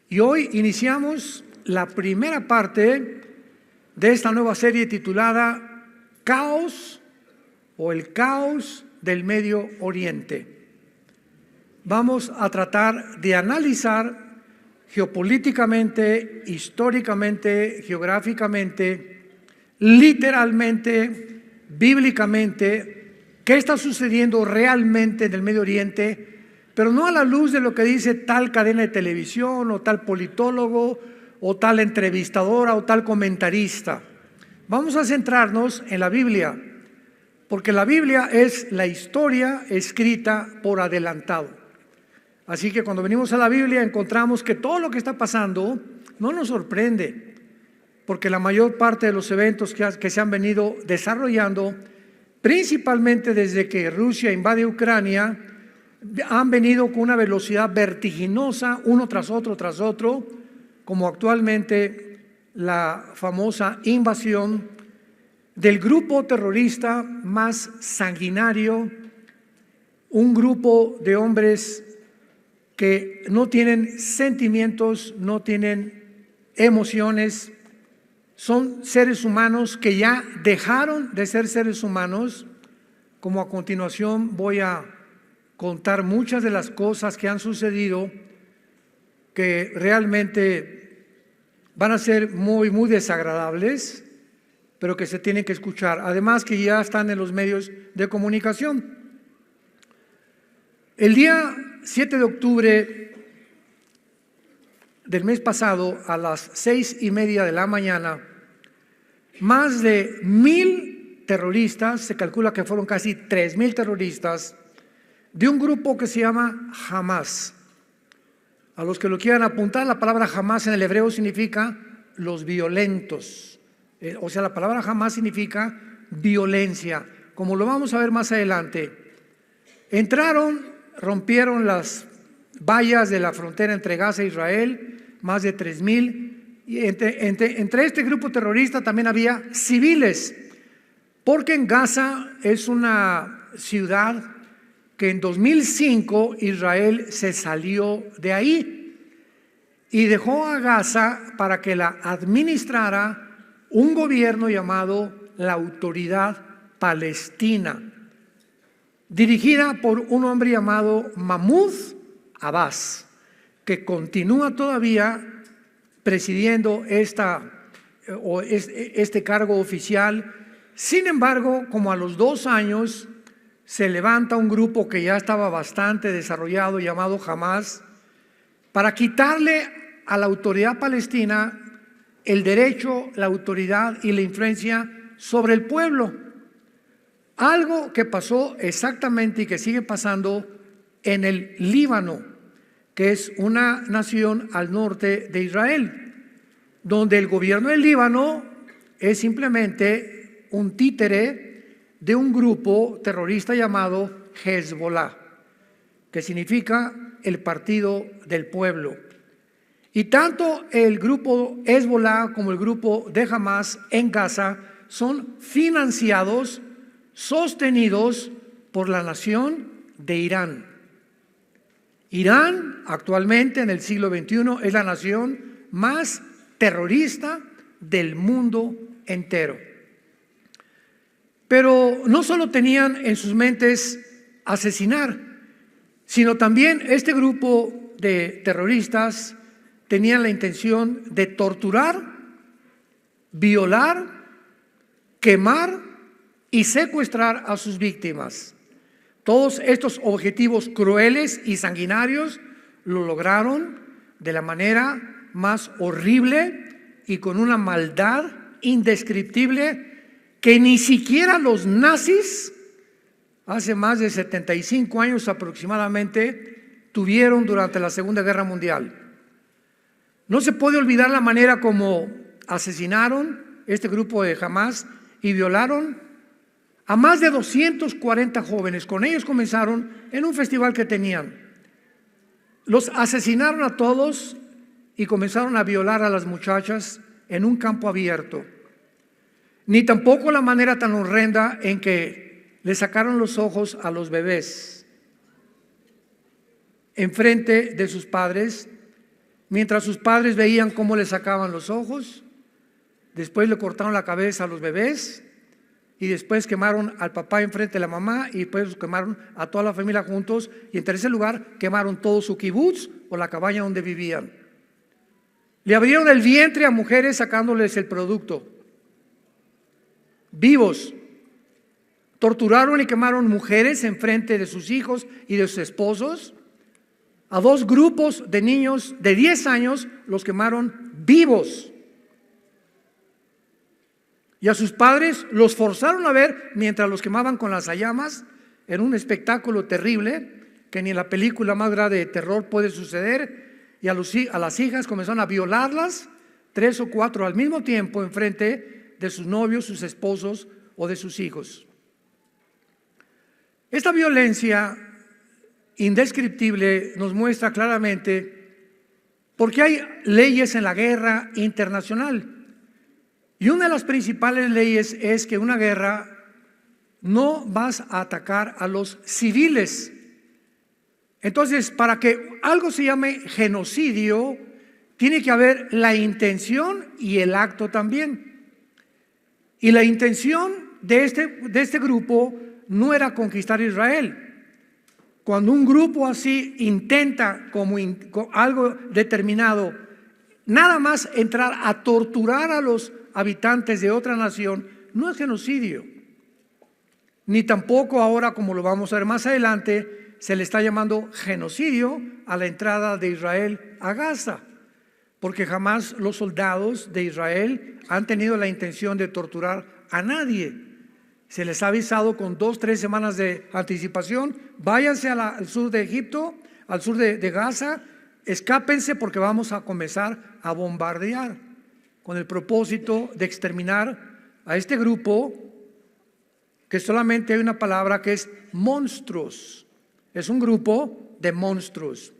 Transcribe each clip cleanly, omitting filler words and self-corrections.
Y hoy iniciamos la primera parte de esta nueva serie titulada Caos o el caos del Medio Oriente. Vamos a tratar de analizar geopolíticamente, históricamente, geográficamente, literalmente, bíblicamente, qué está sucediendo realmente en el Medio Oriente, pero no a la luz de lo que dice tal cadena de televisión o tal politólogo o tal entrevistadora o tal comentarista. Vamos a centrarnos en la Biblia, porque la Biblia es la historia escrita por adelantado. Así que cuando venimos a la Biblia encontramos que todo lo que está pasando no nos sorprende, porque la mayor parte de los eventos que se han venido desarrollando, principalmente desde que Rusia invade Ucrania, han venido con una velocidad vertiginosa, uno tras otro, como actualmente la famosa invasión del grupo terrorista más sanguinario, un grupo de hombres que no tienen sentimientos, no tienen emociones, son seres humanos que ya dejaron de ser seres humanos, como a continuación voy a contar muchas de las cosas que han sucedido que realmente van a ser muy desagradables, pero que se tienen que escuchar, además que ya están en los medios de comunicación. El día 7 de octubre del mes pasado, a las 6:30 de la mañana, más de 1,000 terroristas, se calcula que fueron casi 3,000 terroristas, de un grupo que se llama Hamas. A los que lo quieran apuntar, la palabra Hamas en el hebreo significa los violentos. O sea, la palabra Hamas significa violencia, como lo vamos a ver más adelante. Entraron, rompieron las vallas de la frontera entre Gaza e Israel, más de 3,000. Y entre este grupo terrorista también había civiles, porque en Gaza es una ciudad que en 2005 Israel se salió de ahí y dejó a Gaza para que la administrara un gobierno llamado la Autoridad Palestina, dirigida por un hombre llamado Mahmoud Abbas, que continúa todavía presidiendo este cargo oficial. Sin embargo, como a los 2 años, se levanta un grupo que ya estaba bastante desarrollado llamado Hamas para quitarle a la autoridad palestina el derecho, la autoridad y la influencia sobre el pueblo. Algo que pasó exactamente y que sigue pasando en el Líbano, que es una nación al norte de Israel, donde el gobierno del Líbano es simplemente un títere de un grupo terrorista llamado Hezbollah, que significa el partido del pueblo. Y tanto el grupo Hezbollah como el grupo de Hamas en Gaza son financiados, sostenidos por la nación de Irán. Irán actualmente en el siglo XXI es la nación más terrorista del mundo entero. Pero no solo tenían en sus mentes asesinar, sino también este grupo de terroristas tenían la intención de torturar, violar, quemar y secuestrar a sus víctimas. Todos estos objetivos crueles y sanguinarios lo lograron de la manera más horrible y con una maldad indescriptible que ni siquiera los nazis, hace más de 75 años aproximadamente, tuvieron durante la Segunda Guerra Mundial. No se puede olvidar la manera como asesinaron este grupo de Hamas y violaron a más de 240 jóvenes. Con ellos comenzaron en un festival que tenían. Los asesinaron a todos y comenzaron a violar a las muchachas en un campo abierto. Ni tampoco la manera tan horrenda en que le sacaron los ojos a los bebés enfrente de sus padres mientras sus padres veían cómo le sacaban los ojos, después le cortaron la cabeza a los bebés, y después quemaron al papá enfrente de la mamá, y después quemaron a toda la familia juntos, y en tercer lugar quemaron todo su kibutz o la cabaña donde vivían. Le abrieron el vientre a mujeres sacándoles el producto, vivos. Torturaron y quemaron mujeres enfrente de sus hijos y de sus esposos. A 2 grupos de niños de 10 años los quemaron vivos. Y a sus padres los forzaron a ver mientras los quemaban con las llamas, en un espectáculo terrible que ni en la película más grande de terror puede suceder. Y a las hijas comenzaron a violarlas, 3 o 4 al mismo tiempo enfrente de sus novios, sus esposos o de sus hijos. Esta violencia indescriptible nos muestra claramente por qué hay leyes en la guerra internacional. Y una de las principales leyes es que en una guerra no vas a atacar a los civiles. Entonces, para que algo se llame genocidio, tiene que haber la intención y el acto también. Y la intención de este grupo no era conquistar Israel. Cuando un grupo así intenta como algo determinado, nada más entrar a torturar a los habitantes de otra nación, no es genocidio. Ni tampoco ahora, como lo vamos a ver más adelante, se le está llamando genocidio a la entrada de Israel a Gaza, porque jamás los soldados de Israel han tenido la intención de torturar a nadie. Se les ha avisado con 2 o 3 semanas de anticipación: váyanse al sur de Egipto, al sur de Gaza, escápense porque vamos a comenzar a bombardear, con el propósito de exterminar a este grupo, que solamente hay una palabra que es monstruos. Es un grupo de monstruos.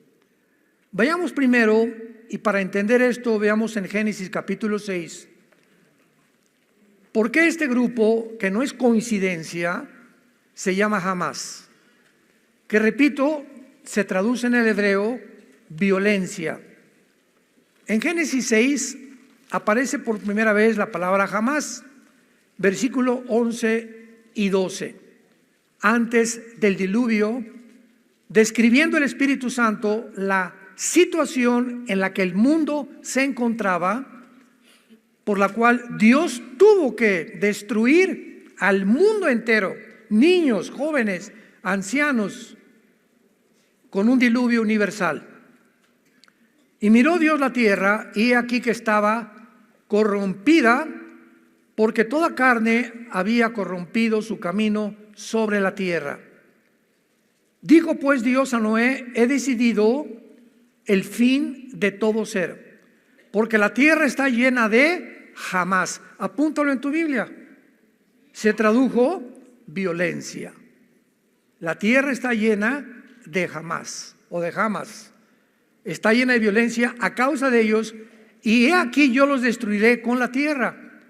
Vayamos primero, y para entender esto, veamos en Génesis capítulo 6. ¿Por qué este grupo, que no es coincidencia, se llama Hamás? Que, repito, se traduce en el hebreo violencia. En Génesis 6 aparece por primera vez la palabra Hamás, versículo 11 y 12. Antes del diluvio, describiendo el Espíritu Santo la situación en la que el mundo se encontraba, por la cual Dios tuvo que destruir al mundo entero, niños, jóvenes, ancianos, con un diluvio universal. Y miró Dios la tierra, y he aquí que estaba corrompida, porque toda carne había corrompido su camino sobre la tierra. Dijo pues Dios a Noé: he decidido el fin de todo ser, porque la tierra está llena de Hamás. Apúntalo en tu Biblia. Se tradujo violencia. La tierra está llena de Hamás o de Hamas. Está llena de violencia a causa de ellos, y he aquí yo los destruiré con la tierra.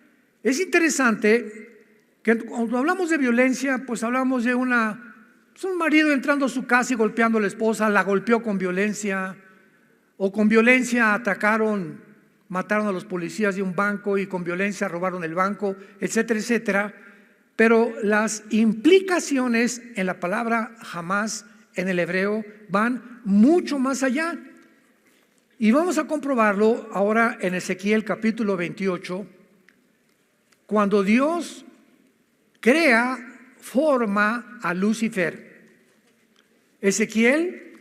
Es interesante que cuando hablamos de violencia, pues hablamos de un marido entrando a su casa y golpeando a la esposa, la golpeó con violencia, o con violencia mataron a los policías de un banco, y con violencia robaron el banco, etcétera, etcétera. Pero las implicaciones en la palabra Hamás en el hebreo van mucho más allá. Y vamos a comprobarlo ahora en Ezequiel capítulo 28, cuando Dios forma a Lucifer. Ezequiel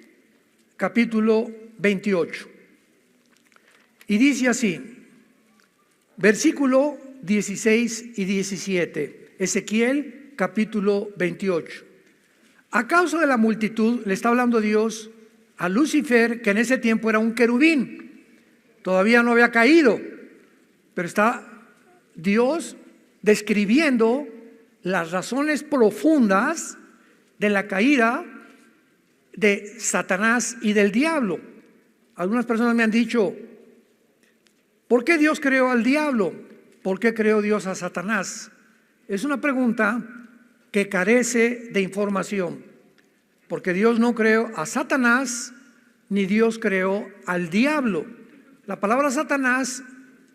capítulo 28. Y dice así, versículo 16 y 17, Ezequiel capítulo 28. A causa de la multitud, le está hablando Dios a Lucifer, que en ese tiempo era un querubín, todavía no había caído, pero está Dios describiendo las razones profundas de la caída de Satanás y del diablo. Algunas personas me han dicho: ¿por qué Dios creó al diablo? ¿Por qué creó Dios a Satanás? Es una pregunta que carece de información, porque Dios no creó a Satanás ni Dios creó al diablo. La palabra Satanás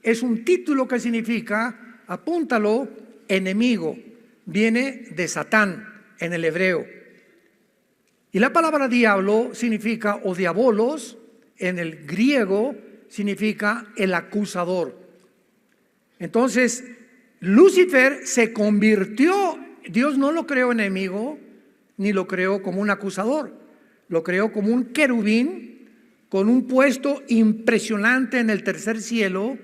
es un título que significa, apúntalo, enemigo. Viene de Satán en el hebreo. Y la palabra diablo significa, o diabolos, en el griego significa el acusador. Entonces, Lucifer se convirtió, Dios no lo creó enemigo, ni lo creó como un acusador, lo creó como un querubín con un puesto impresionante en el tercer cielo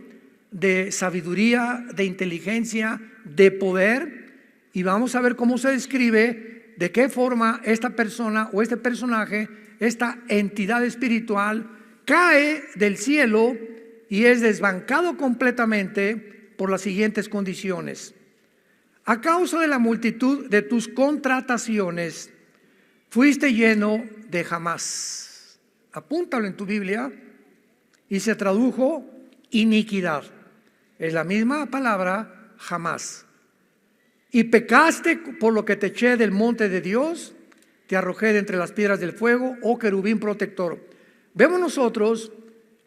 de sabiduría, de inteligencia, de poder. Y vamos a ver cómo se describe, de qué forma esta persona o este personaje, esta entidad espiritual, cae del cielo y es desbancado completamente por las siguientes condiciones. A causa de la multitud de tus contrataciones, fuiste lleno de jamás. Apúntalo en tu Biblia. Y se tradujo iniquidad. Es la misma palabra, jamás. Y pecaste por lo que te eché del monte de Dios, te arrojé de entre las piedras del fuego, oh querubín protector. Vemos nosotros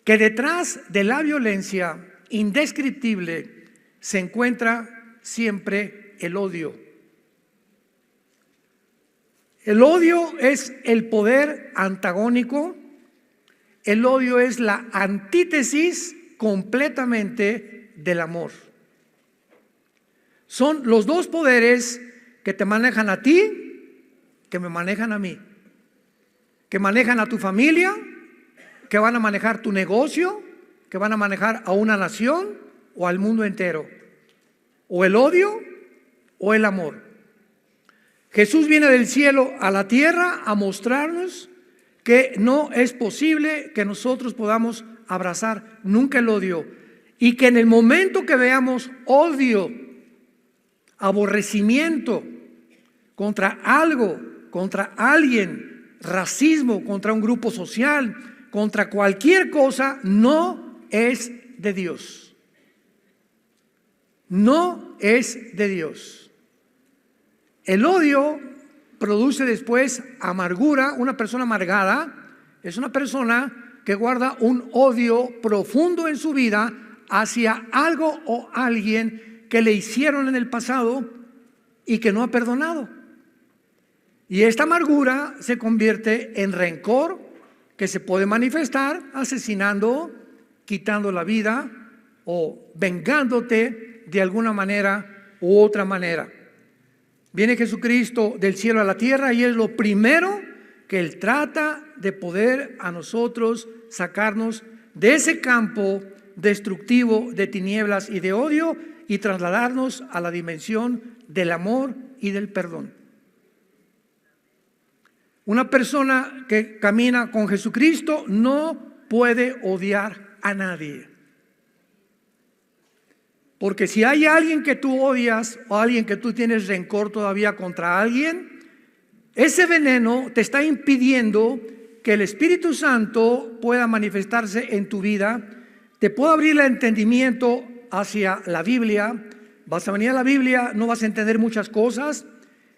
que detrás de la violencia indescriptible se encuentra siempre el odio. El odio es el poder antagónico. El odio es la antítesis completamente del amor. Son los dos poderes que te manejan a ti, que me manejan a mí, que manejan a tu familia, que van a manejar tu negocio, que van a manejar a una nación o al mundo entero. O el odio o el amor. Jesús viene del cielo a la tierra a mostrarnos que no es posible que nosotros podamos abrazar nunca el odio, y que en el momento que veamos odio, aborrecimiento contra algo, contra alguien, racismo contra un grupo social, contra cualquier cosa, no es de Dios. No es de Dios. El odio produce después amargura. Una persona amargada es una persona que guarda un odio profundo en su vida hacia algo o alguien que le hicieron en el pasado y que no ha perdonado. Y esta amargura se convierte en rencor, que se puede manifestar asesinando, quitando la vida o vengándote de alguna manera u otra manera. Viene Jesucristo del cielo a la tierra y es lo primero que Él trata de poder a nosotros sacarnos de ese campo destructivo de tinieblas y de odio y trasladarnos a la dimensión del amor y del perdón. Una persona que camina con Jesucristo no puede odiar a nadie. Porque si hay alguien que tú odias o alguien que tú tienes rencor todavía contra alguien, ese veneno te está impidiendo que el Espíritu Santo pueda manifestarse en tu vida, te pueda abrir el entendimiento hacia la Biblia. Vas a venir a la Biblia, no vas a entender muchas cosas.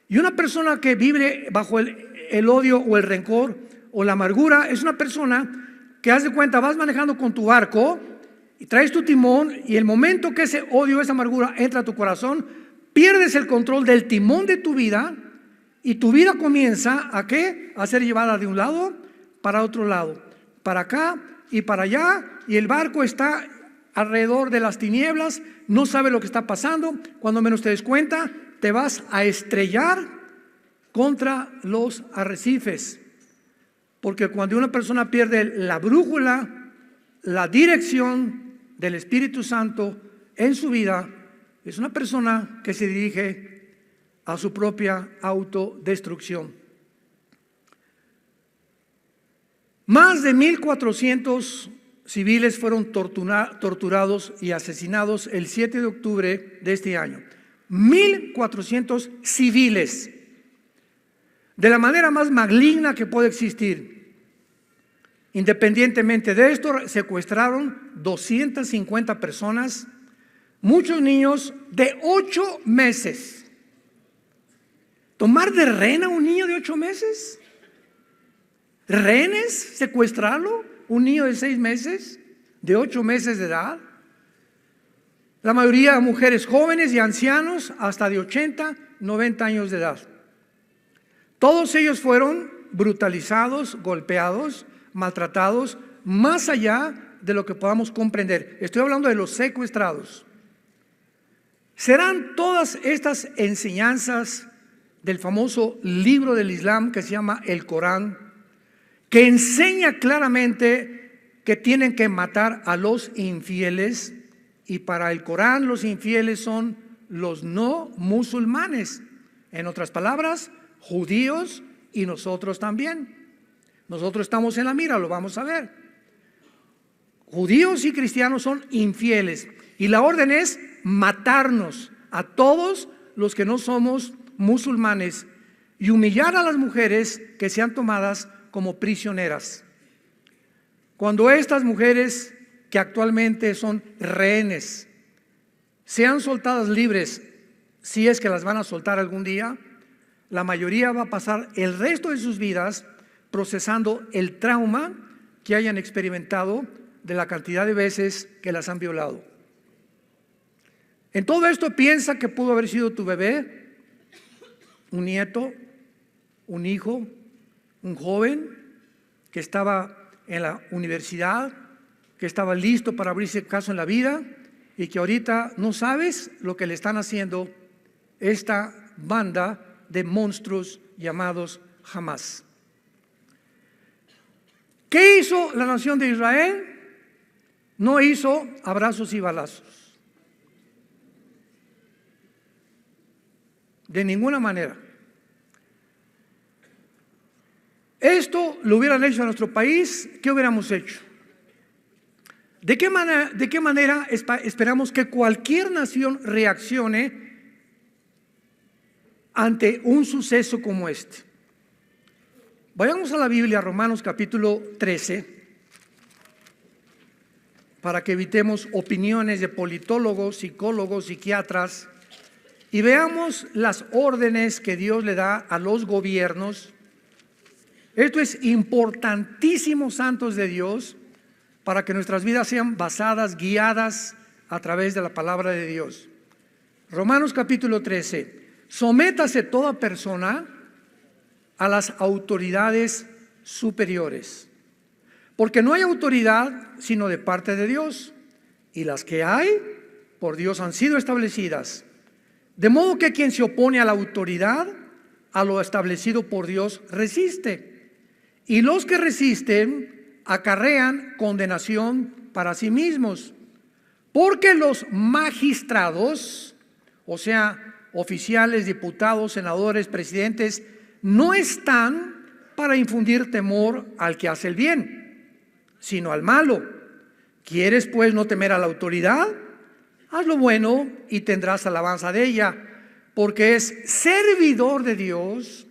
Y una persona que vive bajo el odio o el rencor o la amargura es una persona que, haz de cuenta, vas manejando con tu barco y traes tu timón, y el momento que ese odio, esa amargura entra a tu corazón, pierdes el control del timón de tu vida y tu vida comienza ¿a qué? A ser llevada de un lado para otro lado, para acá y para allá, y el barco está alrededor de las tinieblas, no sabe lo que está pasando. Cuando menos te des cuenta, te vas a estrellar contra los arrecifes, porque cuando una persona pierde la brújula, la dirección del Espíritu Santo en su vida, es una persona que se dirige a su propia autodestrucción. Más de 1,400 civiles fueron torturados y asesinados el 7 de octubre de este año. 1,400 civiles, de la manera más maligna que puede existir. Independientemente de esto, secuestraron 250 personas, muchos niños de 8 meses. ¿Tomar de rehén a un niño de 8 meses? ¿Rehenes? ¿Secuestrarlo? ¿Un niño de 6 meses? de 8 meses de edad. La mayoría de mujeres jóvenes y ancianos hasta de 80, 90 años de edad. Todos ellos fueron brutalizados, golpeados, maltratados, más allá de lo que podamos comprender. Estoy hablando de los secuestrados. ¿Serán todas estas enseñanzas del famoso libro del Islam que se llama el Corán, que enseña claramente que tienen que matar a los infieles? Y para el Corán los infieles son los no musulmanes. En otras palabras, judíos y nosotros también. Nosotros estamos en la mira, lo vamos a ver. Judíos y cristianos son infieles. Y la orden es matarnos a todos los que no somos musulmanes y humillar a las mujeres que sean tomadas como prisioneras. Cuando estas mujeres que actualmente son rehenes sean soltadas libres, si es que las van a soltar algún día, la mayoría va a pasar el resto de sus vidas procesando el trauma que hayan experimentado de la cantidad de veces que las han violado. En todo esto piensa que pudo haber sido tu bebé, un nieto, un hijo, un joven que estaba en la universidad, que estaba listo para abrirse caso en la vida y que ahorita no sabes lo que le están haciendo esta banda de monstruos llamados Hamas. ¿Qué hizo la nación de Israel? No hizo abrazos y balazos. De ninguna manera. Esto lo hubieran hecho en nuestro país, ¿qué hubiéramos hecho? ¿De qué manera esperamos que cualquier nación reaccione ante un suceso como este? Vayamos a la Biblia, Romanos capítulo 13, para que evitemos opiniones de politólogos, psicólogos, psiquiatras, y veamos las órdenes que Dios le da a los gobiernos. Esto es importantísimo, santos de Dios, para que nuestras vidas sean basadas, guiadas a través de la palabra de Dios. Romanos capítulo 13. Sométase toda persona a las autoridades superiores, porque no hay autoridad sino de parte de Dios, y las que hay por Dios han sido establecidas. De modo que quien se opone a la autoridad, a lo establecido por Dios, resiste. Y los que resisten acarrean condenación para sí mismos. Porque los magistrados, o sea, oficiales, diputados, senadores, presidentes, no están para infundir temor al que hace el bien, sino al malo. ¿Quieres pues no temer a la autoridad? Haz lo bueno y tendrás alabanza de ella, porque es servidor de Dios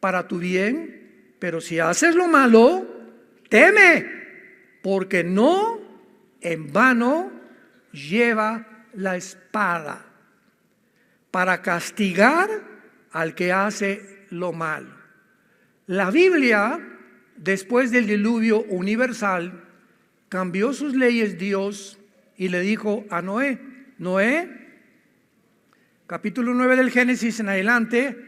para tu bien. Pero si haces lo malo, teme, porque no en vano lleva la espada para castigar al que hace lo malo. La Biblia, después del diluvio universal, cambió sus leyes Dios y le dijo a Noé, capítulo 9 del Génesis en adelante,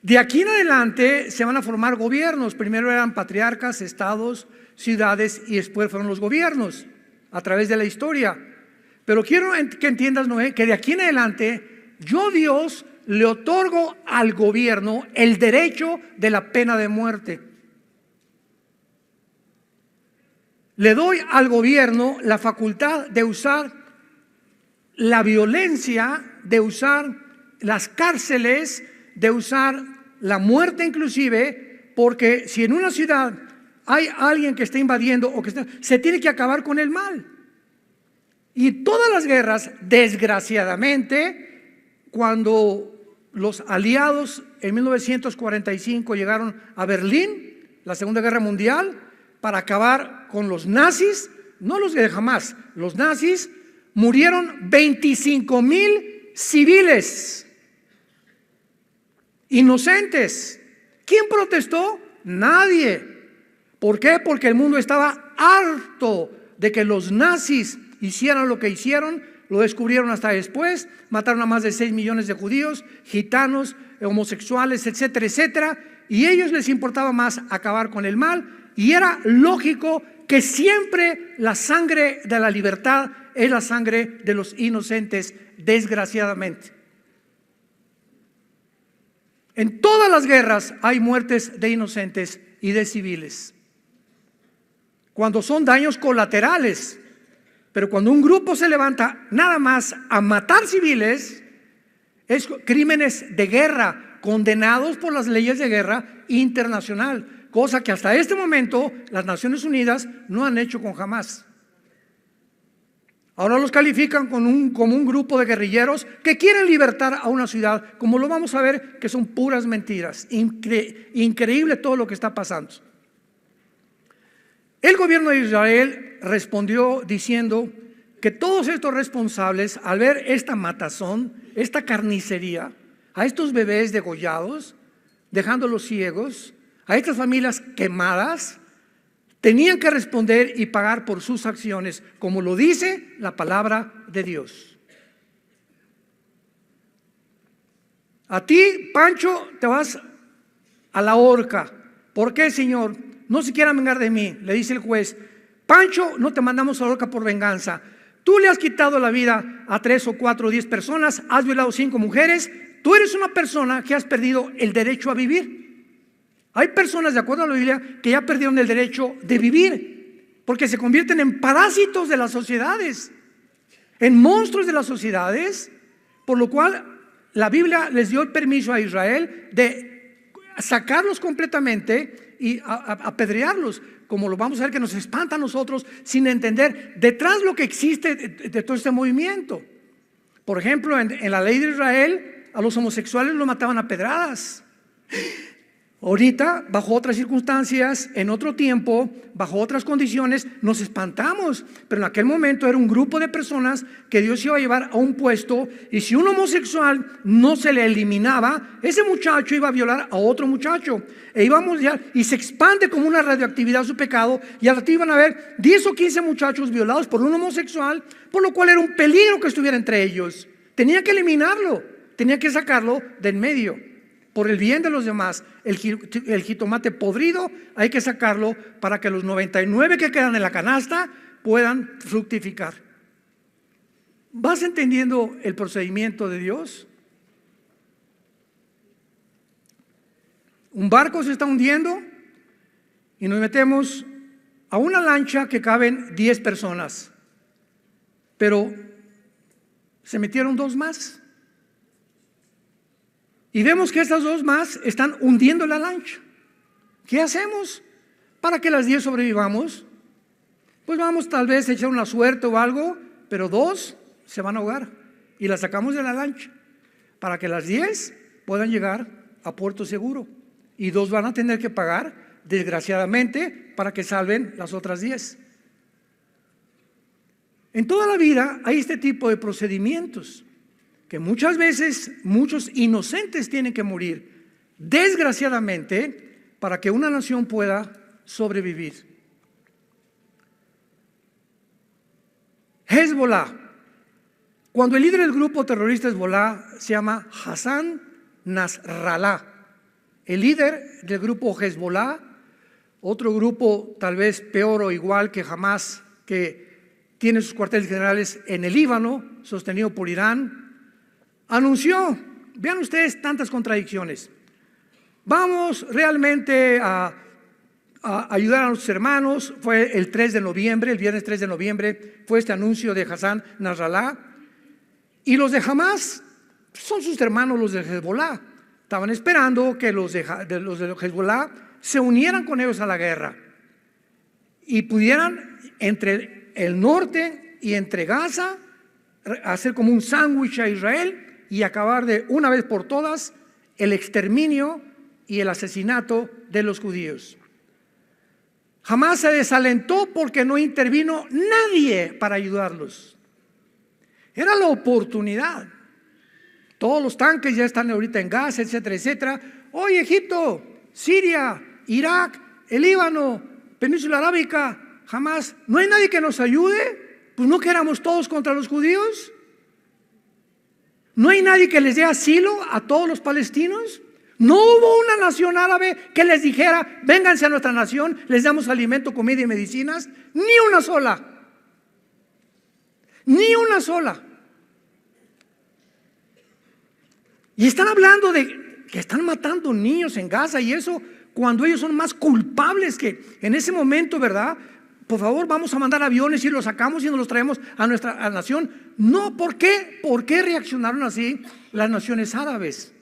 de aquí en adelante se van a formar gobiernos. Primero eran patriarcas, estados, ciudades, y después fueron los gobiernos a través de la historia. Pero quiero que entiendas, Noé, que de aquí en adelante yo, Dios, le otorgo al gobierno el derecho de la pena de muerte. Le doy al gobierno la facultad de usar la violencia, de usar las cárceles, de usar la muerte inclusive, porque si en una ciudad hay alguien que está invadiendo o se tiene que acabar con el mal. Y todas las guerras, desgraciadamente, cuando los aliados en 1945 llegaron a Berlín, la Segunda Guerra Mundial, para acabar con los nazis, no los de Hamas, los nazis, murieron 25,000 civiles inocentes. ¿Quién protestó? Nadie. ¿Por qué? Porque el mundo estaba harto de que los nazis hicieran lo que hicieron. Lo descubrieron hasta después, mataron a más de 6 millones de judíos, gitanos, homosexuales, etcétera, etcétera, y a ellos les importaba más acabar con el mal, y era lógico que siempre la sangre de la libertad es la sangre de los inocentes, desgraciadamente. En todas las guerras hay muertes de inocentes y de civiles, cuando son daños colaterales. Pero cuando un grupo se levanta nada más a matar civiles, es crímenes de guerra, condenados por las leyes de guerra internacional, cosa que hasta este momento las Naciones Unidas no han hecho con Hamás. Ahora los califican como un grupo de guerrilleros que quieren libertar a una ciudad, como lo vamos a ver, que son puras mentiras. Increíble todo lo que está pasando. El gobierno de Israel respondió diciendo que todos estos responsables, al ver esta matazón, esta carnicería, a estos bebés degollados, dejándolos ciegos, a estas familias quemadas, tenían que responder y pagar por sus acciones, como lo dice la palabra de Dios. A ti, Pancho, te vas a la horca. ¿Por qué, Señor? No se quieran vengar de mí, le dice el juez. Pancho, no te mandamos a la horca por venganza. Tú le has quitado la vida a 3 o 4 o 10 personas, has violado 5 mujeres. Tú eres una persona que has perdido el derecho a vivir. Hay personas, de acuerdo a la Biblia, que ya perdieron el derecho de vivir, porque se convierten en parásitos de las sociedades, en monstruos de las sociedades, por lo cual la Biblia les dio el permiso a Israel de sacarlos completamente y apedrearlos, como lo vamos a ver, que nos espanta a nosotros sin entender detrás lo que existe de todo este movimiento. Por ejemplo, en la ley de Israel a los homosexuales los mataban a pedradas. Ahorita, bajo otras circunstancias, en otro tiempo, bajo otras condiciones, nos espantamos, pero en aquel momento era un grupo de personas que Dios iba a llevar a un puesto, y si un homosexual no se le eliminaba, ese muchacho iba a violar a otro muchacho, y se expande como una radioactividad su pecado, y al rato iban a haber 10 o 15 muchachos violados por un homosexual, por lo cual era un peligro que estuviera entre ellos. Tenía que eliminarlo, tenía que sacarlo del medio. Por el bien de los demás, el jitomate podrido hay que sacarlo para que los 99 que quedan en la canasta puedan fructificar. ¿Vas entendiendo el procedimiento de Dios? Un barco se está hundiendo y nos metemos a una lancha que caben 10 personas, pero se metieron 2 más. Y vemos que estas 2 más están hundiendo la lancha. ¿Qué hacemos para que las 10 sobrevivamos? Pues vamos tal vez a echar una suerte o algo, pero 2 se van a ahogar y las sacamos de la lancha para que las 10 puedan llegar a puerto seguro, y 2 van a tener que pagar, desgraciadamente, para que salven las otras 10. En toda la vida hay este tipo de procedimientos, que muchas veces muchos inocentes tienen que morir, desgraciadamente, para que una nación pueda sobrevivir. Hezbollah. Cuando el líder del grupo terrorista Hezbollah se llama Hassan Nasrallah, el líder del grupo Hezbollah, otro grupo tal vez peor o igual que Hamás, que tiene sus cuarteles generales en el Líbano, sostenido por Irán, anunció, vean ustedes tantas contradicciones, vamos realmente a ayudar a nuestros hermanos. Fue el 3 de noviembre, el viernes 3 de noviembre, fue este anuncio de Hassan Nasrallah. Y los de Hamás son sus hermanos, los de Hezbollah. Estaban esperando que los de Hezbollah se unieran con ellos a la guerra y pudieran entre el norte y entre Gaza hacer como un sándwich a Israel y acabar de una vez por todas el exterminio y el asesinato de los judíos. Jamás se desalentó porque no intervino nadie para ayudarlos. Era la oportunidad. Todos los tanques ya están ahorita en Gaza, etcétera, etcétera. Hoy Egipto, Siria, Irak, el Líbano, Península Arábica, jamás. ¿No hay nadie que nos ayude? Pues no que éramos todos contra los judíos. ¿No hay nadie que les dé asilo a todos los palestinos? No hubo una nación árabe que les dijera, vénganse a nuestra nación, les damos alimento, comida y medicinas. Ni una sola. Ni una sola. Y están hablando de que están matando niños en Gaza y eso cuando ellos son más culpables que en ese momento, ¿verdad? Por favor, vamos a mandar aviones y los sacamos y nos los traemos a nuestra nación. No, ¿por qué? ¿Por qué reaccionaron así las naciones árabes?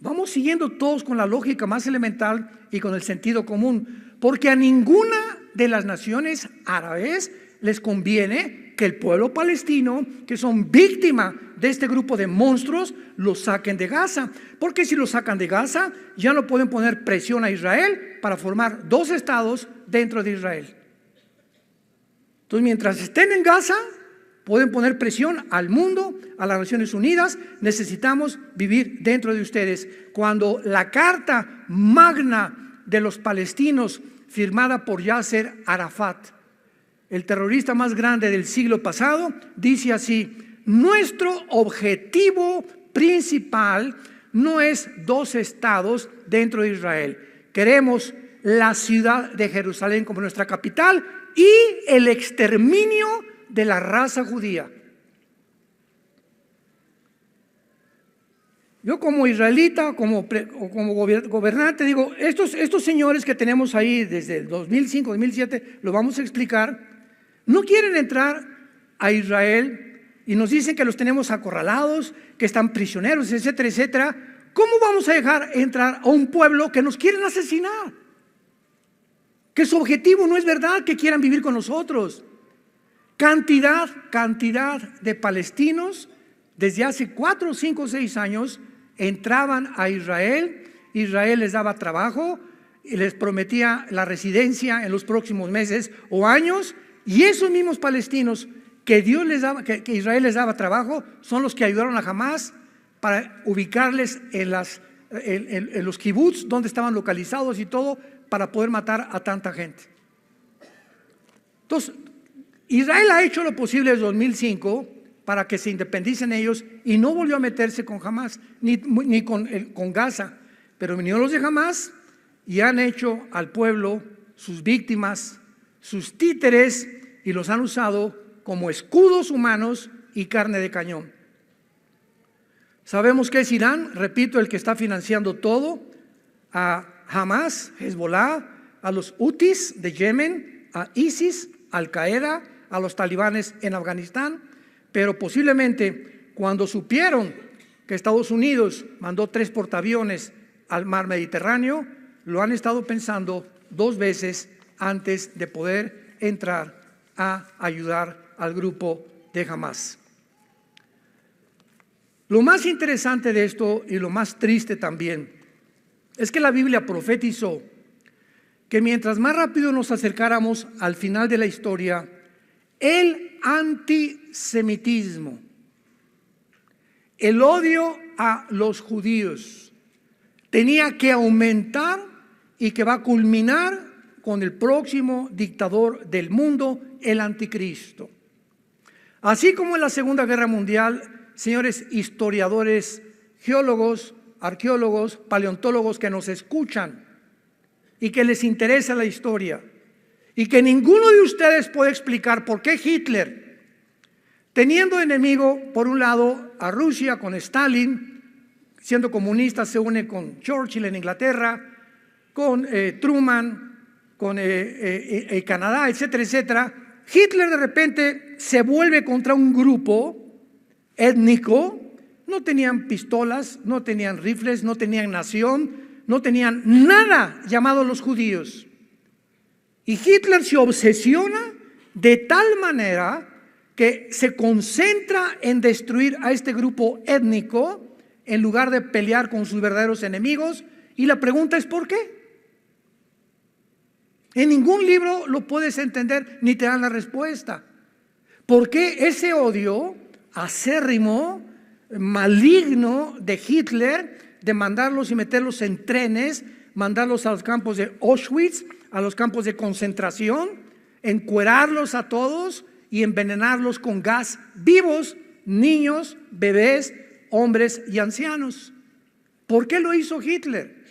Vamos siguiendo todos con la lógica más elemental y con el sentido común, porque a ninguna de las naciones árabes les conviene que el pueblo palestino, que son víctima de este grupo de monstruos, los saquen de Gaza, porque si los sacan de Gaza ya no pueden poner presión a Israel para formar dos estados dentro de Israel. Entonces, mientras estén en Gaza, pueden poner presión al mundo, a las Naciones Unidas. Necesitamos vivir dentro de ustedes. Cuando la carta magna de los palestinos, firmada por Yasser Arafat, el terrorista más grande del siglo pasado, dice así: nuestro objetivo principal no es dos estados dentro de Israel. Queremos la ciudad de Jerusalén como nuestra capital y el exterminio de la raza judía. Yo como israelita, como gobernante, digo, estos señores que tenemos ahí desde el 2005, 2007, lo vamos a explicar, no quieren entrar a Israel y nos dicen que los tenemos acorralados, que están prisioneros, etcétera, etcétera. ¿Cómo vamos a dejar entrar a un pueblo que nos quieren asesinar? Que su objetivo no es verdad que quieran vivir con nosotros. Cantidad de palestinos desde hace 4, 5, 6 años entraban a Israel. Israel les daba trabajo y les prometía la residencia en los próximos meses o años, y esos mismos palestinos que Israel les daba trabajo son los que ayudaron a Hamás para ubicarles en los kibbutz donde estaban localizados y todo, para poder matar a tanta gente. Entonces, Israel ha hecho lo posible desde 2005 para que se independicen ellos y no volvió a meterse con Hamás ni con Gaza, pero vinieron los de Hamás y han hecho al pueblo sus víctimas, sus títeres, y los han usado como escudos humanos y carne de cañón. Sabemos que es Irán, repito, el que está financiando todo, a Hamás, Hezbollah, a los Houthis de Yemen, a ISIS, Al Qaeda, a los talibanes en Afganistán. Pero posiblemente cuando supieron que Estados Unidos mandó 3 portaaviones al mar Mediterráneo, lo han estado pensando 2 veces antes de poder entrar a ayudar al grupo de Hamás. Lo más interesante de esto y lo más triste también es que la Biblia profetizó que mientras más rápido nos acercáramos al final de la historia, el antisemitismo, el odio a los judíos, tenía que aumentar y que va a culminar con el próximo dictador del mundo, el anticristo. Así como en la Segunda Guerra Mundial, señores historiadores, geólogos, arqueólogos, paleontólogos que nos escuchan y que les interesa la historia, y que ninguno de ustedes puede explicar por qué Hitler, teniendo enemigo por un lado a Rusia con Stalin, siendo comunista se une con Churchill en Inglaterra, con Truman, con Canadá, etcétera, etcétera. Hitler de repente se vuelve contra un grupo étnico. No tenían pistolas, no tenían rifles, no tenían nación, no tenían nada llamado los judíos. Y Hitler se obsesiona de tal manera que se concentra en destruir a este grupo étnico en lugar de pelear con sus verdaderos enemigos. Y la pregunta es ¿por qué? En ningún libro lo puedes entender ni te dan la respuesta. ¿Por qué ese odio acérrimo, maligno de Hitler, de mandarlos y meterlos en trenes, mandarlos a los campos de Auschwitz, a los campos de concentración, encuerarlos a todos y envenenarlos con gas vivos, niños, bebés, hombres y ancianos. ¿Por qué lo hizo Hitler?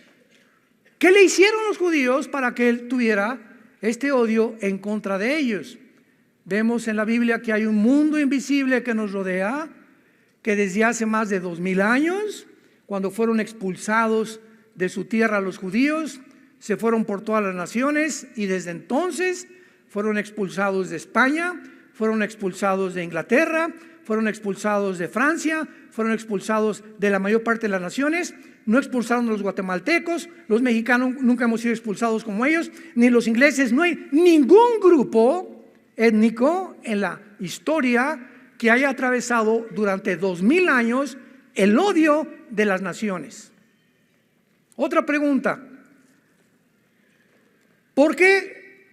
¿Qué le hicieron los judíos para que él tuviera este odio en contra de ellos? Vemos en la Biblia que hay un mundo invisible que nos rodea, que desde hace más de 2000 años, cuando fueron expulsados de su tierra los judíos, se fueron por todas las naciones y desde entonces fueron expulsados de España, fueron expulsados de Inglaterra, fueron expulsados de Francia, fueron expulsados de la mayor parte de las naciones. No expulsaron a los guatemaltecos, los mexicanos nunca hemos sido expulsados como ellos, ni los ingleses. No hay ningún grupo étnico en la historia que haya atravesado durante 2000 años el odio de las naciones. Otra pregunta: ¿por qué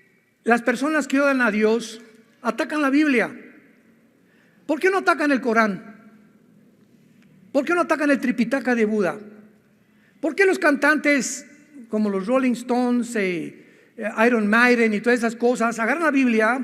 las personas que odian a Dios atacan la Biblia? ¿Por qué no atacan el Corán? ¿Por qué no atacan el Tripitaka de Buda? ¿Por qué los cantantes como los Rolling Stones, Iron Maiden y todas esas cosas agarran la Biblia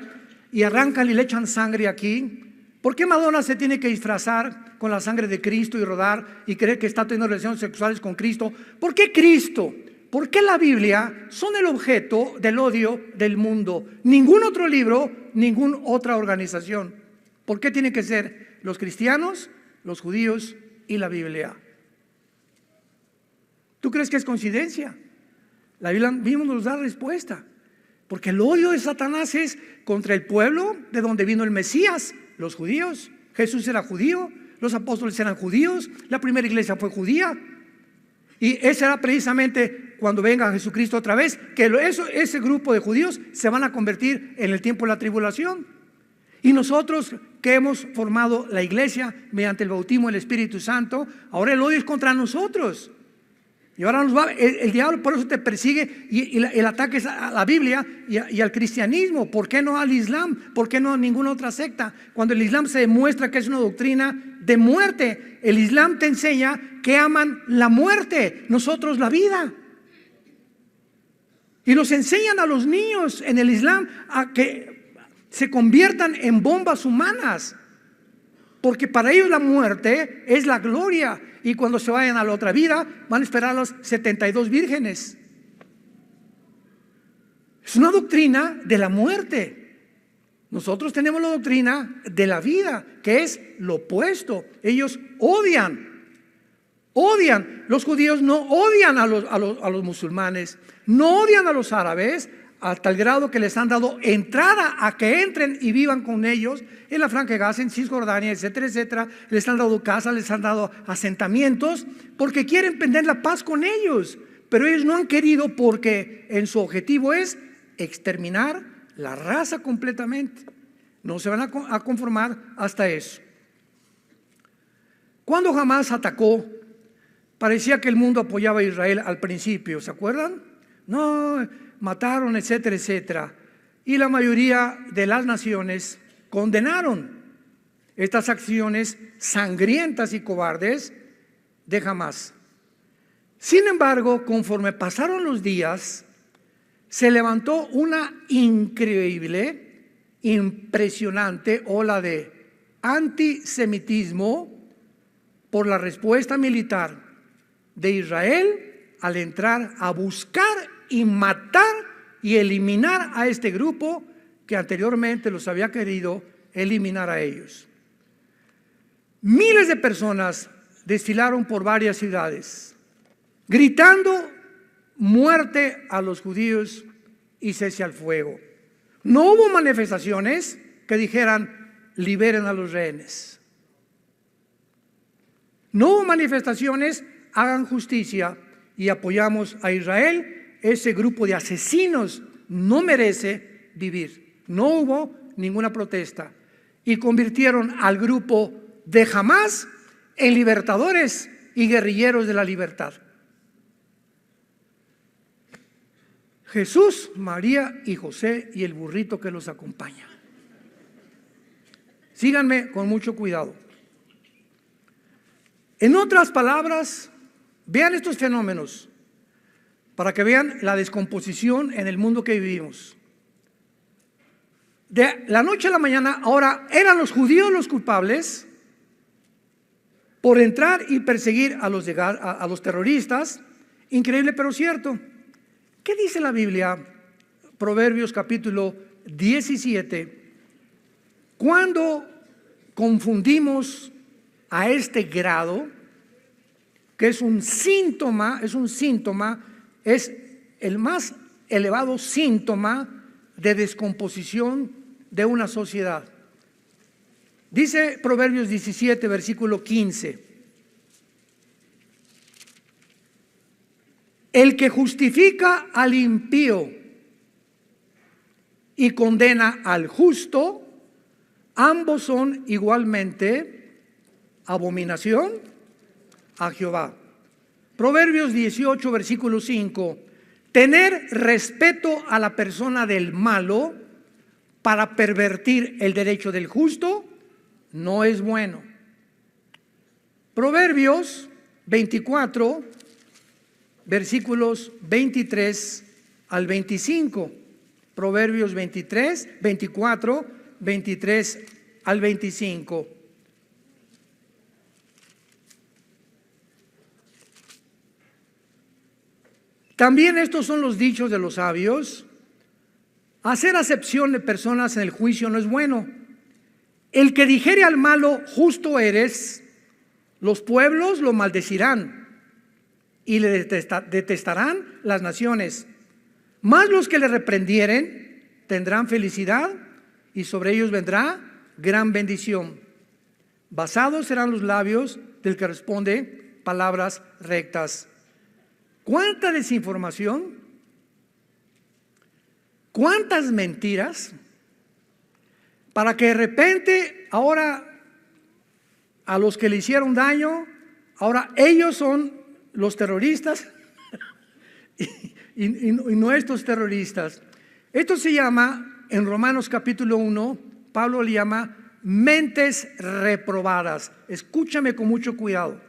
y arrancan y le echan sangre aquí? ¿Por qué Madonna se tiene que disfrazar con la sangre de Cristo y rodar y creer que está teniendo relaciones sexuales con Cristo? ¿Por qué Cristo? ¿Por qué la Biblia son el objeto del odio del mundo? Ningún otro libro, ninguna otra organización. ¿Por qué tienen que ser los cristianos, los judíos y la Biblia? ¿Tú crees que es coincidencia? La Biblia mismo nos da respuesta. Porque el odio de Satanás es contra el pueblo de donde vino el Mesías, los judíos. Jesús era judío, los apóstoles eran judíos, la primera iglesia fue judía. Y ese será precisamente cuando venga Jesucristo otra vez, que ese grupo de judíos se van a convertir en el tiempo de la tribulación. Y nosotros que hemos formado la iglesia mediante el bautismo del Espíritu Santo, ahora el odio es contra nosotros. Y ahora el diablo por eso te persigue y el ataque es a la Biblia y al cristianismo. ¿Por qué no al Islam? ¿Por qué no a ninguna otra secta? Cuando el Islam se demuestra que es una doctrina de muerte. El Islam te enseña que aman la muerte, nosotros la vida. Y nos enseñan a los niños en el Islam a que se conviertan en bombas humanas. Porque para ellos la muerte es la gloria. Y cuando se vayan a la otra vida, van a esperar a las 72 vírgenes. Es una doctrina de la muerte. Nosotros tenemos la doctrina de la vida, que es lo opuesto. Ellos odian. Los judíos no odian a los musulmanes, no odian a los árabes, a tal grado que les han dado entrada a que entren y vivan con ellos en la Franja de Gaza, en Cisjordania, etcétera, etcétera. Les han dado casas, les han dado asentamientos, porque quieren tener la paz con ellos. Pero ellos no han querido, porque en su objetivo es exterminar la raza completamente. No se van a conformar hasta eso. Cuando Hamás atacó, parecía que el mundo apoyaba a Israel al principio, ¿se acuerdan? No, mataron, etcétera, etcétera. Y la mayoría de las naciones condenaron estas acciones sangrientas y cobardes de Hamás. Sin embargo, conforme pasaron los días, se levantó una increíble, impresionante ola de antisemitismo por la respuesta militar de Israel al entrar a buscar y matar y eliminar a este grupo que anteriormente los había querido eliminar a ellos. Miles de personas desfilaron por varias ciudades, gritando muerte a los judíos y cese al fuego. No hubo manifestaciones que dijeran liberen a los rehenes. No hubo manifestaciones, hagan justicia y apoyamos a Israel. Ese grupo de asesinos no merece vivir. No hubo ninguna protesta. Y convirtieron al grupo de Hamás en libertadores y guerrilleros de la libertad. Jesús, María y José y el burrito que los acompaña. Síganme con mucho cuidado. En otras palabras, vean estos fenómenos para que vean la descomposición en el mundo que vivimos. de la noche a la mañana, ahora eran los judíos los culpables por entrar y perseguir a los terroristas. Increíble pero cierto. ¿Qué dice la Biblia? Proverbios capítulo 17. Cuando confundimos a este grado, que es un síntoma, es el más elevado síntoma de descomposición de una sociedad. Dice Proverbios 17, versículo 15. El que justifica al impío y condena al justo, ambos son igualmente abominación a Jehová. Proverbios 18, versículo 5. Tener respeto a la persona del malo para pervertir el derecho del justo no es bueno. Proverbios 24, versículos 23 al 25. Proverbios 24, 23 al 25. También estos son los dichos de los sabios. Hacer acepción de personas en el juicio no es bueno. El que dijere al malo, justo eres, los pueblos lo maldecirán y le detestarán las naciones. Mas los que le reprendieren tendrán felicidad y sobre ellos vendrá gran bendición. Basados serán los labios del que responde palabras rectas. ¿Cuánta desinformación? ¿Cuántas mentiras? Para que de repente ahora a los que le hicieron daño, ahora ellos son los terroristas y no estos terroristas. Esto se llama, en Romanos capítulo 1, Pablo le llama mentes reprobadas. Escúchame con mucho cuidado.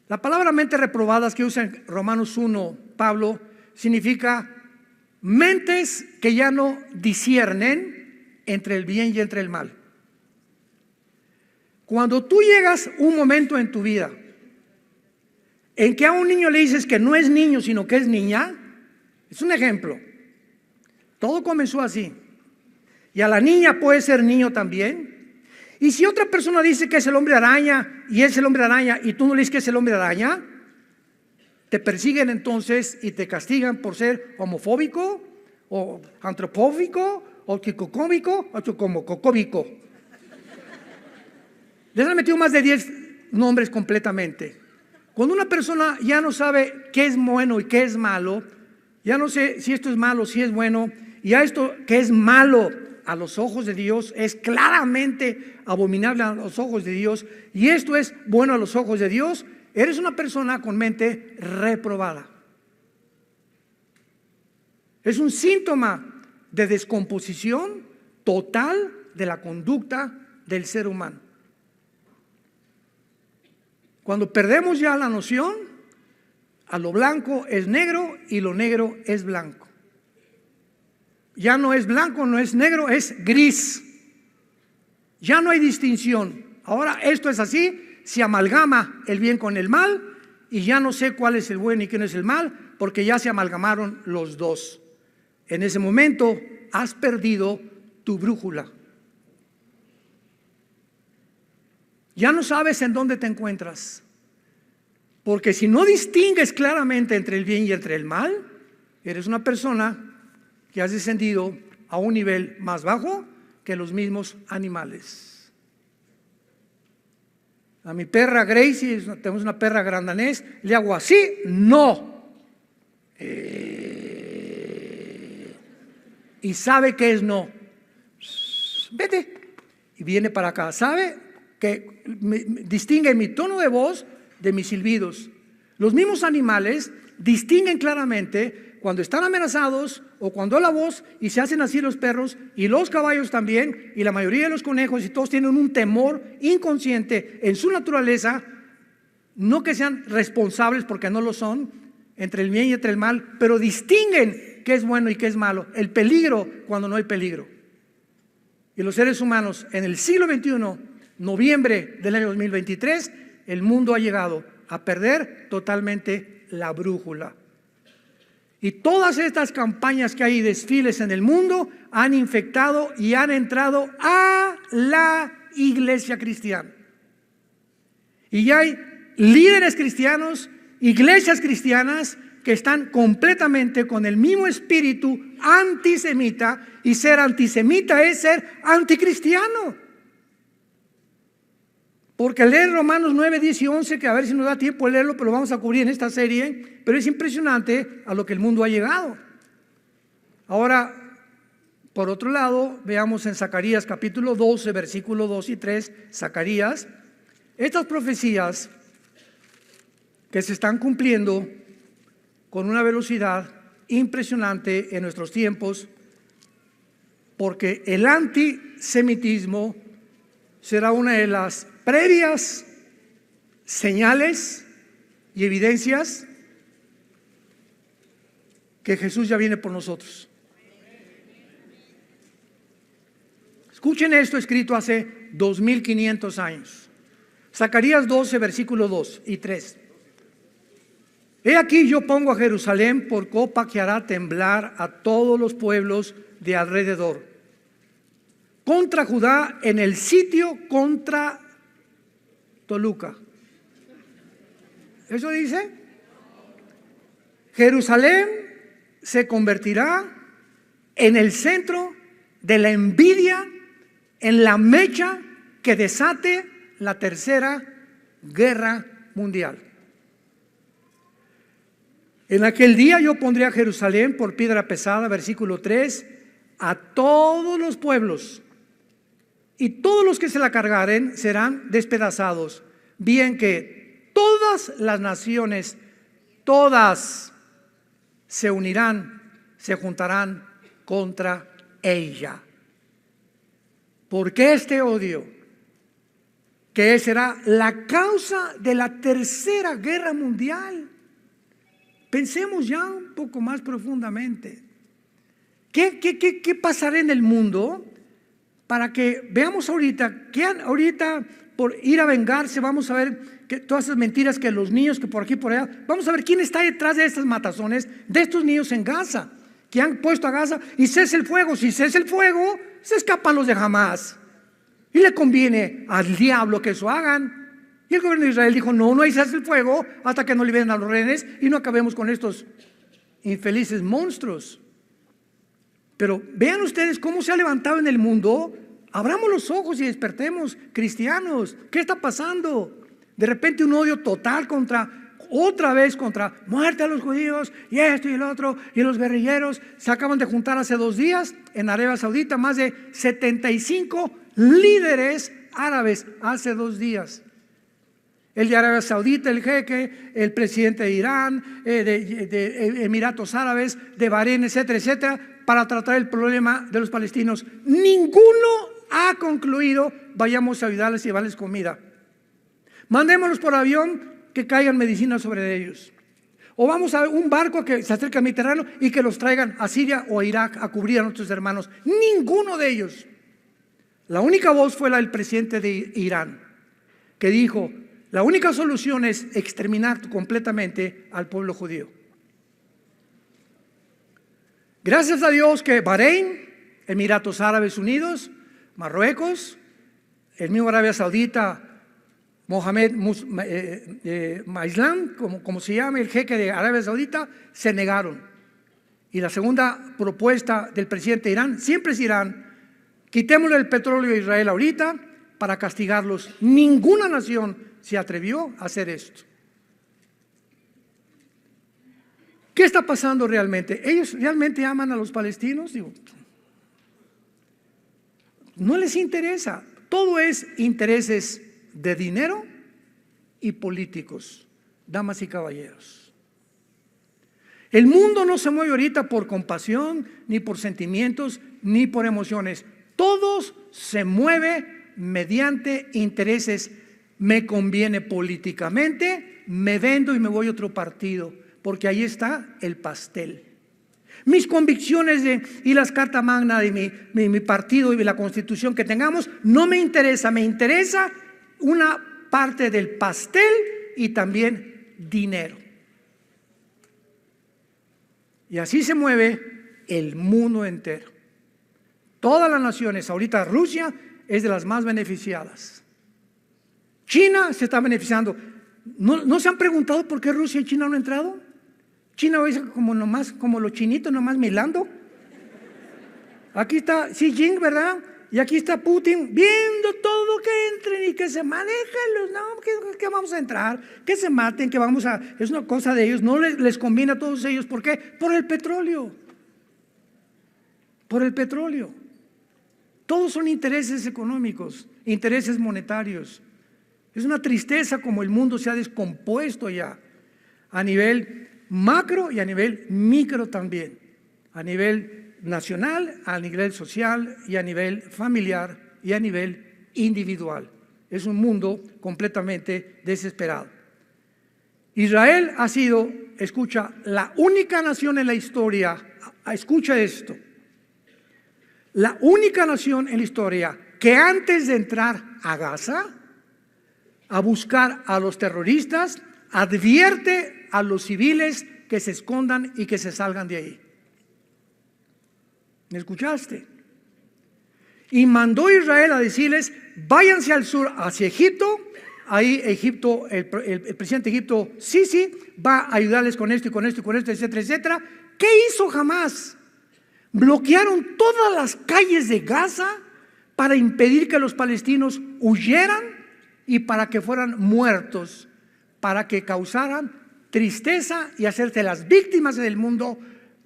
La palabra mentes reprobadas que usa en Romanos 1, Pablo, significa mentes que ya no disciernen entre el bien y entre el mal. Cuando tú llegas un momento en tu vida en que a un niño le dices que no es niño sino que es niña, es un ejemplo. Todo comenzó así. Y a la niña puede ser niño también. Y si otra persona dice que es el hombre araña y es el hombre araña y tú no le dices que es el hombre araña, te persiguen entonces y te castigan por ser homofóbico o antropófico o quicocómico o chocomococómico. Les han metido más de 10 nombres completamente. Cuando una persona ya no sabe qué es bueno y qué es malo, ya no sé si esto es malo, si es bueno, y a esto que es malo a los ojos de Dios es claramente abominable a los ojos de Dios, y esto es bueno a los ojos de Dios, eres una persona con mente reprobada. Es un síntoma de descomposición total de la conducta del ser humano. Cuando perdemos ya la noción, a lo blanco es negro y lo negro es blanco. Ya no es blanco, no es negro, es gris. Ya no hay distinción. Ahora esto es así, se amalgama el bien con el mal y ya no sé cuál es el bueno y quién es el mal, porque ya se amalgamaron los dos. En ese momento has perdido tu brújula. Ya no sabes en dónde te encuentras, porque si no distingues claramente entre el bien y entre el mal, eres una persona que has descendido a un nivel más bajo que los mismos animales. A mi perra Gracie, tenemos una perra gran danés, le hago así, no. Y sabe que es no. Vete. Y viene para acá. Sabe que distingue mi tono de voz de mis silbidos. Los mismos animales distinguen claramente cuando están amenazados o cuando la voz, y se hacen así los perros y los caballos también, y la mayoría de los conejos, y todos tienen un temor inconsciente en su naturaleza, no que sean responsables porque no lo son, entre el bien y entre el mal, pero distinguen qué es bueno y qué es malo, el peligro cuando no hay peligro. Y los seres humanos en el siglo XXI, noviembre del año 2023, el mundo ha llegado a perder totalmente la brújula. Y todas estas campañas que hay, desfiles en el mundo, han infectado y han entrado a la iglesia cristiana. Y ya hay líderes cristianos, iglesias cristianas que están completamente con el mismo espíritu antisemita, y ser antisemita es ser anticristiano. Porque leer Romanos 9, 10 y 11, que a ver si nos da tiempo de leerlo, pero lo vamos a cubrir en esta serie, pero es impresionante a lo que el mundo ha llegado. Ahora, por otro lado, veamos en Zacarías capítulo 12, versículo 2 y 3, Zacarías, estas profecías que se están cumpliendo con una velocidad impresionante en nuestros tiempos, porque el antisemitismo será una de las previas señales y evidencias que Jesús ya viene por nosotros. Escuchen esto escrito hace 2500 años. Zacarías 12, versículo 2 y 3. He aquí yo pongo a Jerusalén por copa que hará temblar a todos los pueblos de alrededor. Contra Judá en el sitio contra Toluca. ¿Eso dice? Jerusalén se convertirá en el centro de la envidia, en la mecha que desate la tercera guerra mundial. En aquel día yo pondré a Jerusalén por piedra pesada, versículo 3, a todos los pueblos, y todos los que se la cargaren serán despedazados, bien que todas las naciones, todas se unirán, se juntarán contra ella. ¿Por qué este odio? Que será la causa de la tercera guerra mundial. Pensemos ya un poco más profundamente. ¿Qué pasará en el mundo para que veamos ahorita, que ahorita por ir a vengarse, vamos a ver que todas esas mentiras que los niños, que por aquí por allá, vamos a ver quién está detrás de estas matazones, de estos niños en Gaza, que han puesto a Gaza y cese el fuego. Si cese el fuego, se escapan los de Hamás. Y le conviene al diablo que eso hagan. Y el gobierno de Israel dijo, no hay cese el fuego hasta que no liberen a los rehenes y no acabemos con estos infelices monstruos. Pero vean ustedes cómo se ha levantado en el mundo. Abramos los ojos y despertemos, cristianos. ¿Qué está pasando? De repente un odio total otra vez contra muerte a los judíos y esto y el otro, y los guerrilleros. Se acaban de juntar hace 2 días en Arabia Saudita más de 75 líderes árabes hace 2 días. El de Arabia Saudita, el jeque, el presidente de Irán, de Emiratos Árabes, de Bahrein, etcétera, etcétera, para tratar el problema de los palestinos. Ninguno ha concluido, vayamos a ayudarles y llevarles comida. Mandémoslos por avión, que caigan medicinas sobre ellos. O vamos a un barco que se acerque al Mediterráneo y que los traigan a Siria o a Irak a cubrir a nuestros hermanos. Ninguno de ellos. La única voz fue la del presidente de Irán, que dijo, la única solución es exterminar completamente al pueblo judío. Gracias a Dios que Bahrein, Emiratos Árabes Unidos, Marruecos, el mismo Arabia Saudita, Mohamed Maislam, como se llama, el jeque de Arabia Saudita, se negaron. Y la segunda propuesta del presidente de Irán, siempre es Irán, quitémosle el petróleo a Israel ahorita para castigarlos. Ninguna nación se atrevió a hacer esto. ¿Qué está pasando realmente? ¿Ellos realmente aman a los palestinos? Digo, no les interesa. Todo es intereses de dinero y políticos, damas y caballeros. El mundo no se mueve ahorita por compasión, ni por sentimientos, ni por emociones. Todos se mueve mediante intereses. Me conviene políticamente, me vendo y me voy a otro partido, porque ahí está el pastel. Mis convicciones y las cartas magna de mi partido y la constitución que tengamos no me interesa. Me interesa una parte del pastel y también dinero. Y así se mueve el mundo entero. Todas las naciones, ahorita Rusia es de las más beneficiadas. China se está beneficiando. ¿No se han preguntado por qué Rusia y China no han entrado? China es como los chinitos nomás milando. Aquí está Xi Jinping, ¿verdad? Y aquí está Putin viendo todo que entren y que se manejen. No, que vamos a entrar, que se maten, que vamos a... Es una cosa de ellos, no les conviene a todos ellos. ¿Por qué? Por el petróleo. Por el petróleo. Todos son intereses económicos, intereses monetarios. Es una tristeza como el mundo se ha descompuesto ya a nivel macro y a nivel micro también, a nivel nacional, a nivel social y a nivel familiar y a nivel individual. Es un mundo completamente desesperado. Israel ha sido, escucha, la única nación en la historia, escucha esto, la única nación en la historia que antes de entrar a Gaza, a buscar a los terroristas, advierte a los civiles que se escondan y que se salgan de ahí. ¿Me escuchaste? Y mandó a Israel a decirles, váyanse al sur hacia Egipto. Ahí Egipto, el presidente de Egipto, sí, va a ayudarles con esto y con esto y con esto, etcétera, etcétera. ¿Qué hizo Hamás? Bloquearon todas las calles de Gaza para impedir que los palestinos huyeran y para que fueran muertos, para que causaran tristeza y hacerse las víctimas del mundo.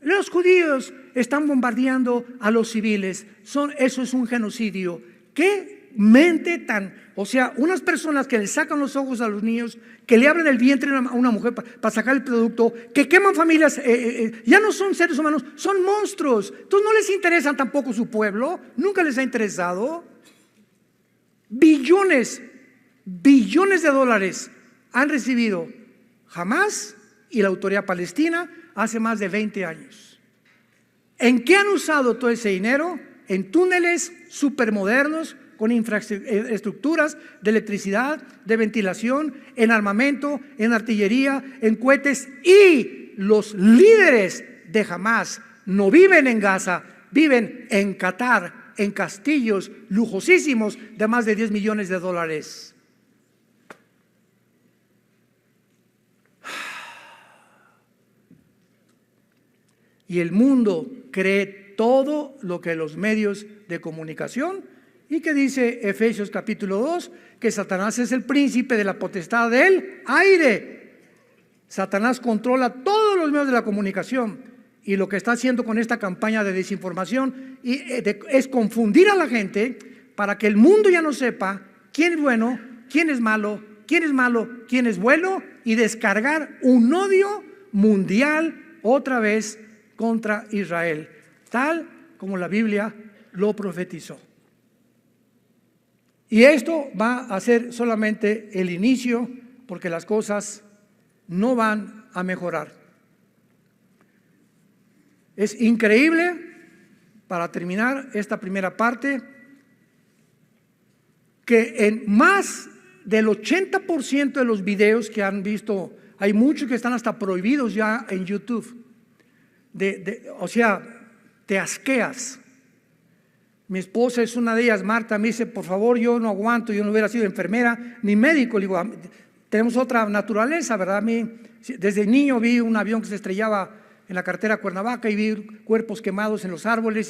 Los judíos están bombardeando a los civiles. Eso es un genocidio. ¿Qué mente tan? O sea, unas personas que le sacan los ojos a los niños, que le abren el vientre a una mujer para sacar el producto, que queman familias, ya no son seres humanos, son monstruos. Entonces no les interesa tampoco su pueblo, nunca les ha interesado. Billones de dólares han recibido Hamás y la autoridad palestina hace más de 20 años. ¿En qué han usado todo ese dinero? En túneles supermodernos con infraestructuras de electricidad, de ventilación, en armamento, en artillería, en cohetes. Y los líderes de Hamás no viven en Gaza, viven en Qatar, en castillos lujosísimos de más de 10 millones de dólares. Y el mundo cree todo lo que los medios de comunicación, y que dice Efesios capítulo 2, que Satanás es el príncipe de la potestad del aire. Satanás controla todos los medios de la comunicación, y lo que está haciendo con esta campaña de desinformación es confundir a la gente para que el mundo ya no sepa quién es bueno, quién es malo, quién es bueno, y descargar un odio mundial otra vez contra Israel, tal como la Biblia lo profetizó. Y esto va a ser solamente el inicio, porque las cosas no van a mejorar. Es increíble, para terminar esta primera parte, que en más del 80% de los videos que han visto, hay muchos que están hasta prohibidos ya en YouTube. O sea, te asqueas. Mi esposa es una de ellas, Marta, me dice, por favor, yo no aguanto, yo no hubiera sido enfermera ni médico. Le digo, tenemos otra naturaleza, ¿verdad? A mí, desde niño vi un avión que se estrellaba en la carretera Cuernavaca y vi cuerpos quemados en los árboles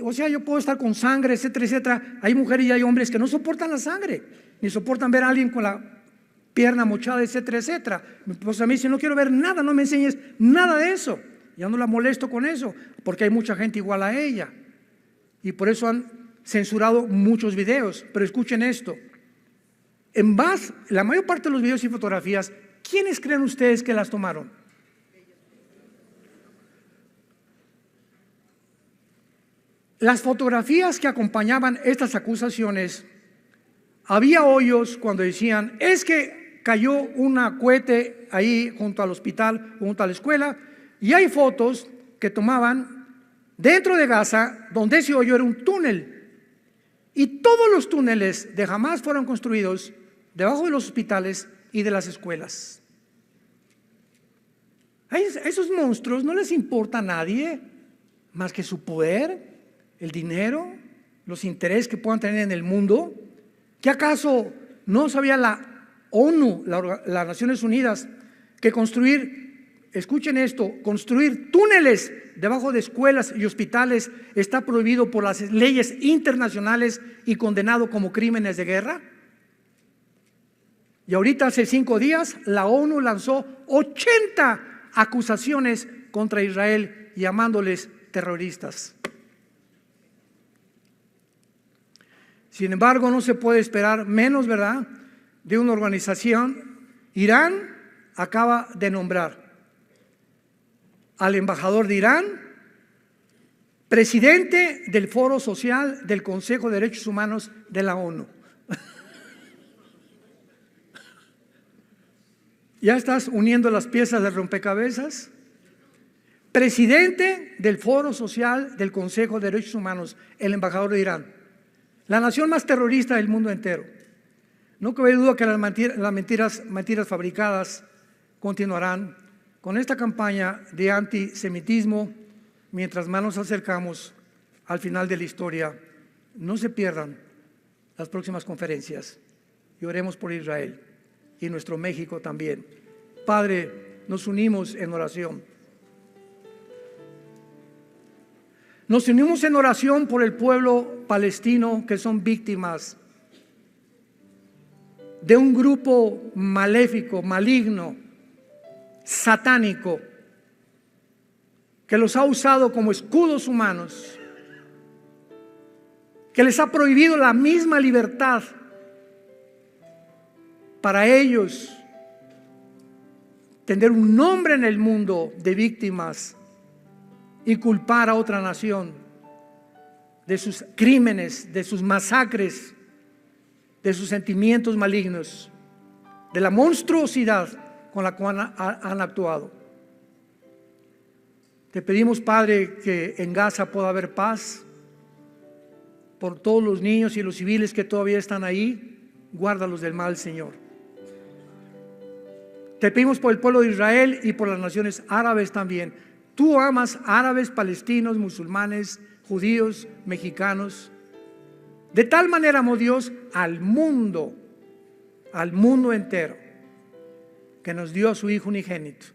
o sea, yo puedo estar con sangre, etcétera, etcétera. Hay mujeres y hay hombres que no soportan la sangre, ni soportan ver a alguien con la pierna mochada, etcétera, etcétera. Mi esposa me dice, no quiero ver nada, no me enseñes nada de eso. Ya no la molesto con eso, porque hay mucha gente igual a ella. Y por eso han censurado muchos videos. Pero escuchen esto. La mayor parte de los videos y fotografías, ¿quiénes creen ustedes que las tomaron? Las fotografías que acompañaban estas acusaciones, había hoyos cuando decían, es que cayó un cohete ahí junto al hospital, junto a la escuela. Y hay fotos que tomaban dentro de Gaza, donde ese hoyo era un túnel. Y todos los túneles de Hamás fueron construidos debajo de los hospitales y de las escuelas. A esos monstruos no les importa a nadie más que su poder, el dinero, los intereses que puedan tener en el mundo. ¿Qué acaso no sabía la ONU, las Naciones Unidas, que construir, escuchen esto, construir túneles debajo de escuelas y hospitales está prohibido por las leyes internacionales y condenado como crímenes de guerra? Y ahorita hace 5 días la ONU lanzó 80 acusaciones contra Israel llamándoles terroristas. Sin embargo, no se puede esperar menos, ¿verdad?, de una organización. Irán acaba de nombrar al embajador de Irán presidente del Foro Social del Consejo de Derechos Humanos de la ONU. ¿Ya estás uniendo las piezas del rompecabezas? Presidente del Foro Social del Consejo de Derechos Humanos, el embajador de Irán, la nación más terrorista del mundo entero. No cabe duda que las mentiras fabricadas continuarán con esta campaña de antisemitismo mientras más nos acercamos al final de la historia. No se pierdan las próximas conferencias y oremos por Israel y nuestro México también. Padre, nos unimos en oración. Nos unimos en oración por el pueblo palestino que son víctimas de un grupo maléfico, maligno, satánico, que los ha usado como escudos humanos, que les ha prohibido la misma libertad para ellos tener un nombre en el mundo de víctimas y culpar a otra nación de sus crímenes, de sus masacres, de sus sentimientos malignos, de la monstruosidad con la cual han actuado. Te pedimos, Padre, que en Gaza pueda haber paz por todos los niños y los civiles que todavía están ahí. Guárdalos del mal, Señor. Te pedimos por el pueblo de Israel y por las naciones árabes también. Tú amas árabes, palestinos, musulmanes, judíos, mexicanos. De tal manera amó Dios al mundo entero, que nos dio a su Hijo unigénito.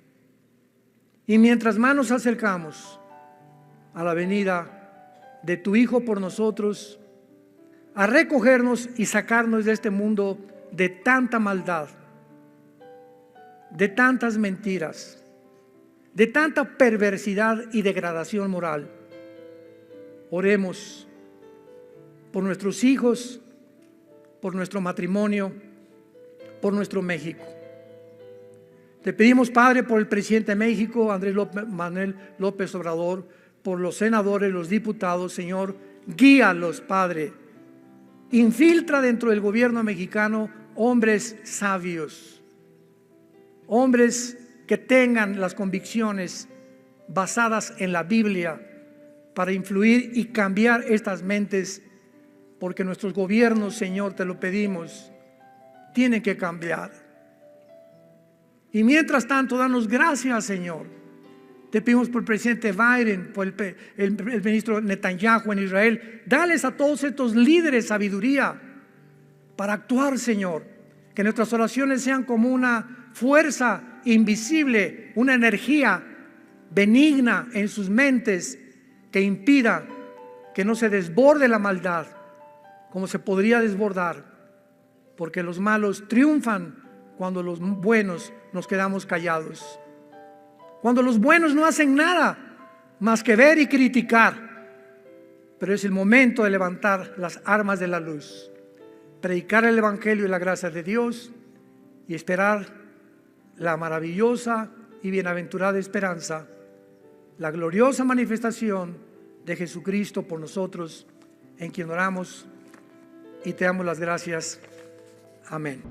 Y mientras más nos acercamos a la venida de tu Hijo por nosotros, a recogernos y sacarnos de este mundo de tanta maldad, de tantas mentiras, de tanta perversidad y degradación moral, oremos por nuestros hijos, por nuestro matrimonio, por nuestro México. Te pedimos, Padre, por el presidente de México, Manuel López Obrador, por los senadores, los diputados, Señor, guíalos, Padre. Infiltra dentro del gobierno mexicano hombres sabios, hombres que tengan las convicciones basadas en la Biblia para influir y cambiar estas mentes, porque nuestros gobiernos, Señor, te lo pedimos, tienen que cambiar. Y mientras tanto, danos gracias, Señor. Te pedimos por el presidente Biden, por el ministro Netanyahu en Israel. Dales a todos estos líderes sabiduría para actuar, Señor. Que nuestras oraciones sean como una fuerza invisible, una energía benigna en sus mentes que impida que no se desborde la maldad como se podría desbordar, porque los malos triunfan cuando los buenos nos quedamos callados, cuando los buenos no hacen nada más que ver y criticar. Pero es el momento de levantar las armas de la luz, predicar el evangelio y la gracia de Dios y esperar la maravillosa y bienaventurada esperanza, la gloriosa manifestación de Jesucristo por nosotros, en quien oramos y te damos las gracias. Amén.